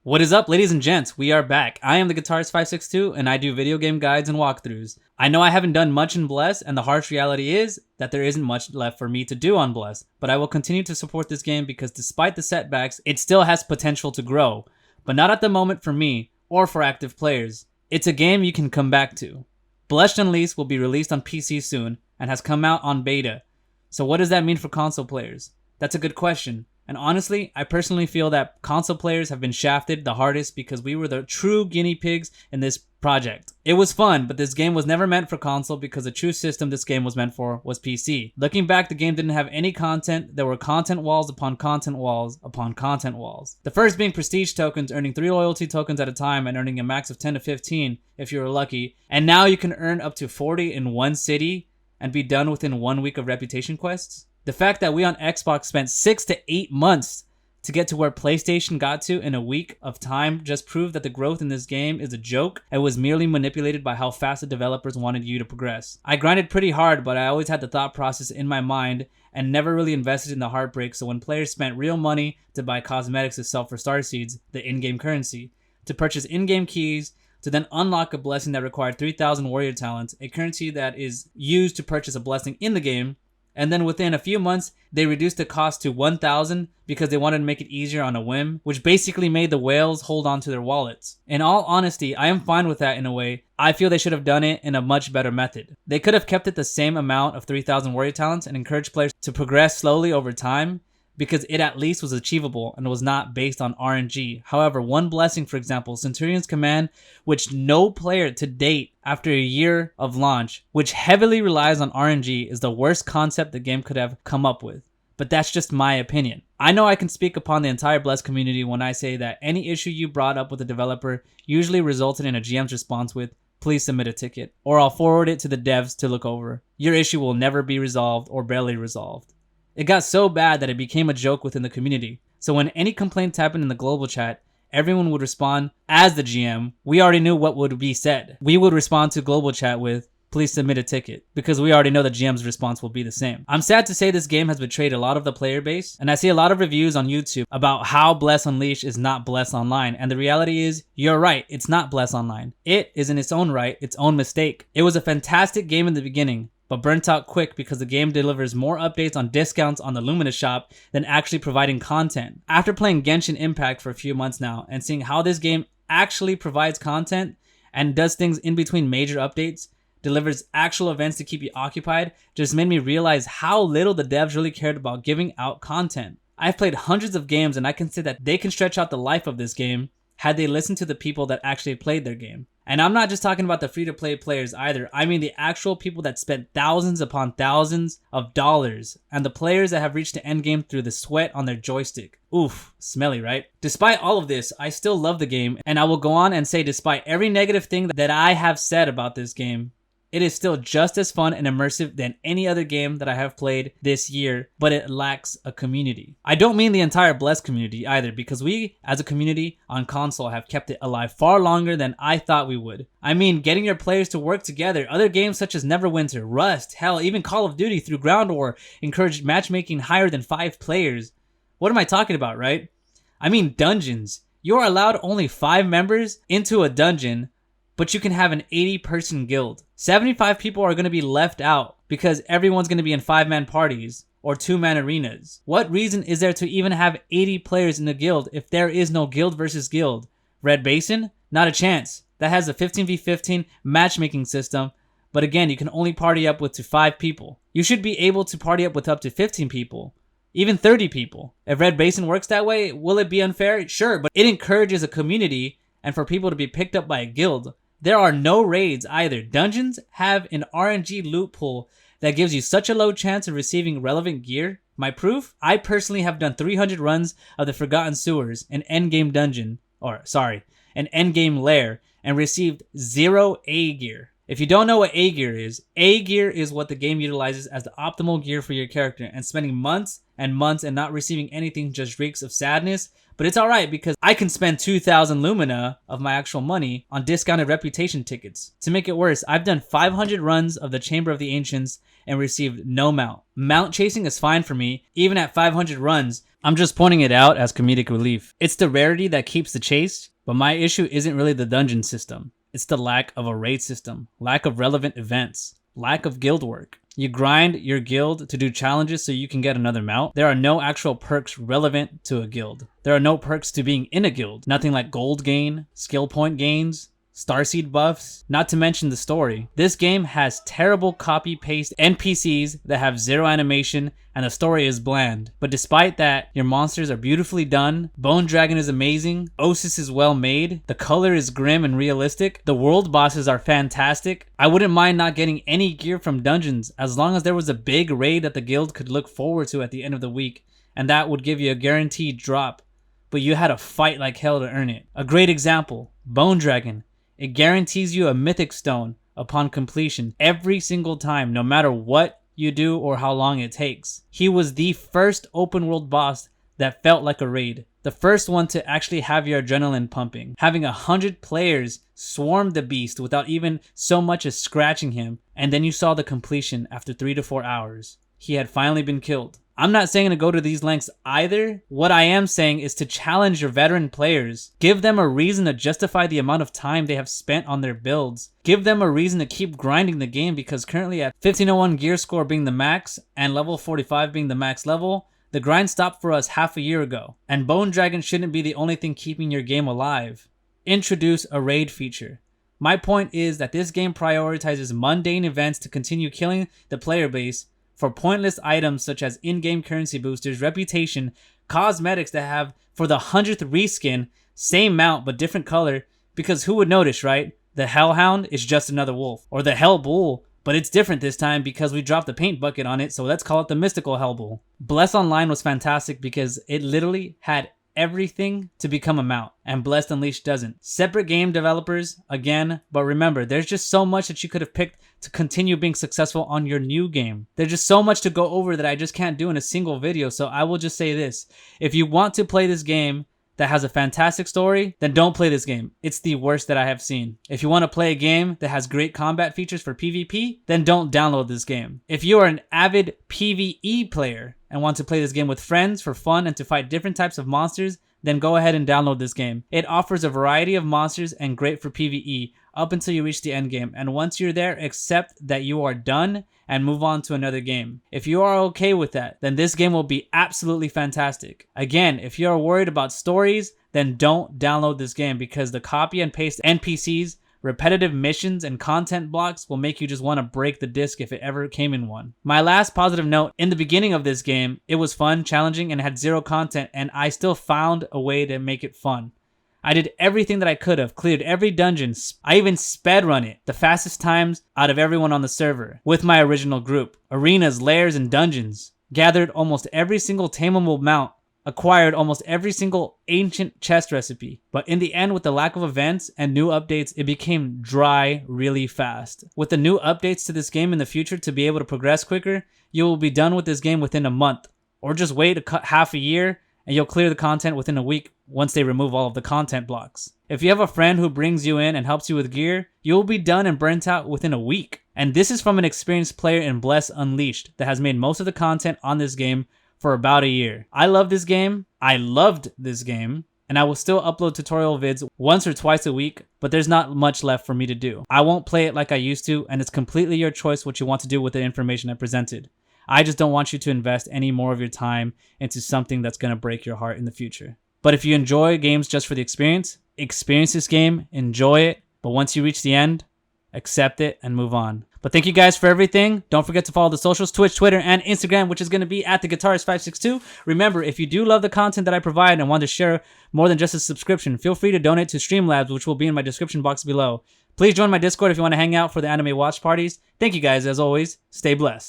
What is up, ladies and gents? We are back. I am the Guitarist562 and I do video game guides and walkthroughs. I know I haven't done much in Bless, and the harsh reality is that there isn't much left for me to do on Bless, but I will continue to support this game because despite the setbacks, it still has potential to grow, but not at the moment for me or for active players. It's a game you can come back to. Blessed Unleashed will be released on PC soon and has come out on beta. So what does that mean for console players? That's a good question. And honestly, I personally feel that console players have been shafted the hardest because we were the true guinea pigs in this project. It was fun, but this game was never meant for console because the true system this game was meant for was PC. Looking back, the game didn't have any content. There were content walls upon content walls upon content walls. The first being prestige tokens, earning 3 loyalty tokens at a time and earning a max of 10 to 15 if you were lucky. And now you can earn up to 40 in one city and be done within 1 week of reputation quests. The fact that we on Xbox spent 6 to 8 months to get to where PlayStation got to in a week of time just proved that the growth in this game is a joke and was merely manipulated by how fast the developers wanted you to progress. I grinded pretty hard, but I always had the thought process in my mind and never really invested in the heartbreak, so when players spent real money to buy cosmetics to sell for starseeds, the in-game currency, to purchase in-game keys, to then unlock a blessing that required 3,000 warrior talents, a currency that is used to purchase a blessing in the game, and then within a few months, they reduced the cost to 1,000 because they wanted to make it easier on a whim, which basically made the whales hold on to their wallets. In all honesty, I am fine with that in a way. I feel they should have done it in a much better method. They could have kept it the same amount of 3,000 warrior talents and encouraged players to progress slowly over time, because it at least was achievable and was not based on RNG. However, one blessing, for example, Centurion's Command, which no player to date after a year of launch, which heavily relies on RNG, is the worst concept the game could have come up with. But that's just my opinion. I know I can speak upon the entire Bless community when I say that any issue you brought up with the developer usually resulted in a GM's response with, "Please submit a ticket," or "I'll forward it to the devs to look over." Your issue will never be resolved or barely resolved. It got so bad that it became a joke within the community. So when any complaints happened in the global chat, everyone would respond as the GM. We already knew what would be said. We would respond to global chat with, "Please submit a ticket," because we already know the GM's response will be the same. I'm sad to say this game has betrayed a lot of the player base, and I see a lot of reviews on YouTube about how Bless Unleashed is not Bless Online, and the reality is, you're right, it's not Bless Online. It is in its own right, its own mistake. It was a fantastic game in the beginning, but burnt out quick because the game delivers more updates on discounts on the Lumina shop than actually providing content. After playing Genshin Impact for a few months now and seeing how this game actually provides content and does things in between major updates, delivers actual events to keep you occupied, just made me realize how little the devs really cared about giving out content. I've played hundreds of games and I can say that they can stretch out the life of this game had they listened to the people that actually played their game. And I'm not just talking about the free-to-play players either. I mean the actual people that spent thousands upon thousands of dollars, and the players that have reached the end game through the sweat on their joystick. Oof, smelly, right? Despite all of this, I still love the game, and I will go on and say despite every negative thing that I have said about this game, it is still just as fun and immersive than any other game that I have played this year, but it lacks a community. I don't mean the entire Bless community either, because we, as a community on console, have kept it alive far longer than I thought we would. I mean getting your players to work together. Other games such as Neverwinter, Rust, hell, even Call of Duty through Ground War encouraged matchmaking higher than 5 players. What am I talking about, right? I mean dungeons. You are allowed only 5 members into a dungeon, but you can have an 80-person guild. 75 people are going to be left out because everyone's going to be in 5-man parties or 2-man arenas. What reason is there to even have 80 players in a guild if there is no guild versus guild? Red Basin? Not a chance. That has a 15v15 matchmaking system, but again, you can only party up with to 5 people. You should be able to party up with up to 15 people. Even 30 people. If Red Basin works that way, will it be unfair? Sure, but it encourages a community and for people to be picked up by a guild. There are no raids either. Dungeons have an RNG loot pool that gives you such a low chance of receiving relevant gear. My proof? I personally have done 300 runs of the Forgotten Sewers, an endgame dungeon, an endgame lair, and received 0 A gear. If you don't know what A gear is what the game utilizes as the optimal gear for your character, and spending months and months and not receiving anything just reeks of sadness. But it's alright because I can spend 2,000 Lumina of my actual money on discounted reputation tickets. To make it worse, I've done 500 runs of the Chamber of the Ancients and received no mount. Mount chasing is fine for me, even at 500 runs. I'm just pointing it out as comedic relief. It's the rarity that keeps the chase, but my issue isn't really the dungeon system. It's the lack of a raid system, lack of relevant events, lack of guild work. You grind your guild to do challenges so you can get another mount. There are no actual perks relevant to a guild. There are no perks to being in a guild. Nothing like gold gain, skill point gains, starseed buffs, not to mention the story. This game has terrible copy-paste NPCs that have zero animation and the story is bland. But despite that, your monsters are beautifully done, Bone Dragon is amazing, Osis is well made, the color is grim and realistic, the world bosses are fantastic. I wouldn't mind not getting any gear from dungeons as long as there was a big raid that the guild could look forward to at the end of the week, and that would give you a guaranteed drop, but you had to fight like hell to earn it. A great example, Bone Dragon. It guarantees you a mythic stone upon completion every single time, no matter what you do or how long it takes. He was the first open world boss that felt like a raid. The first one to actually have your adrenaline pumping. Having 100 players swarm the beast without even so much as scratching him. And then you saw the completion after 3 to 4 hours. He had finally been killed. I'm not saying to go to these lengths either. What I am saying is to challenge your veteran players. Give them a reason to justify the amount of time they have spent on their builds. Give them a reason to keep grinding the game because currently at 1501 gear score being the max and level 45 being the max level, the grind stopped for us half a year ago. And Bone Dragon shouldn't be the only thing keeping your game alive. Introduce a raid feature. My point is that this game prioritizes mundane events to continue killing the player base for pointless items such as in-game currency boosters, reputation, cosmetics that have for the 100th reskin, same mount but different color, because who would notice, right? The Hellhound is just another wolf, or the Hell Bull, but it's different this time because we dropped the paint bucket on it, so let's call it the Mystical Hell Bull. Bless Online was fantastic because it literally had everything to become a mount, and Blessed Unleashed doesn't. Separate game developers, again, but remember, there's just so much that you could have picked to continue being successful on your new game. There's just so much to go over that I just can't do in a single video, so I will just say this. If you want to play this game that has a fantastic story, then don't play this game. It's the worst that I have seen. If you want to play a game that has great combat features for PvP, then don't download this game. If you are an avid PvE player and want to play this game with friends for fun and to fight different types of monsters, then go ahead and download this game. It offers a variety of monsters and great for PvE up until you reach the end game. And once you're there, accept that you are done and move on to another game. If you are okay with that, then this game will be absolutely fantastic. Again, if you're worried about stories, then don't download this game because the copy and paste NPCs, repetitive missions, and content blocks will make you just want to break the disc if it ever came in one. My last positive note, in the beginning of this game, it was fun, challenging, and had zero content, and I still found a way to make it fun. I did everything that I could have, cleared every dungeon. I even sped run it, the fastest times out of everyone on the server, with my original group. Arenas, lairs, and dungeons. Gathered almost every single tameable mount. Acquired almost every single ancient chest recipe. But in the end, with the lack of events and new updates, it became dry really fast. With the new updates to this game in the future to be able to progress quicker, you will be done with this game within a month. Or just wait half a year and you'll clear the content within a week once they remove all of the content blocks. If you have a friend who brings you in and helps you with gear, you'll be done and burnt out within a week. And this is from an experienced player in Bless Unleashed that has made most of the content on this game for about a year. I love this game. I loved this game. And I will still upload tutorial vids once or twice a week, but there's not much left for me to do. I won't play it like I used to, and it's completely your choice what you want to do with the information I presented. I just don't want you to invest any more of your time into something that's going to break your heart in the future. But if you enjoy games just for the experience this game, enjoy it, but once you reach the end, accept it and move on. But thank you guys for everything. Don't forget to follow the socials, Twitch, Twitter, and Instagram, which is going to be at theguitarist562. Remember, if you do love the content that I provide and want to share more than just a subscription, feel free to donate to Streamlabs, which will be in my description box below. Please join my Discord if you want to hang out for the anime watch parties. Thank you guys, as always. Stay blessed.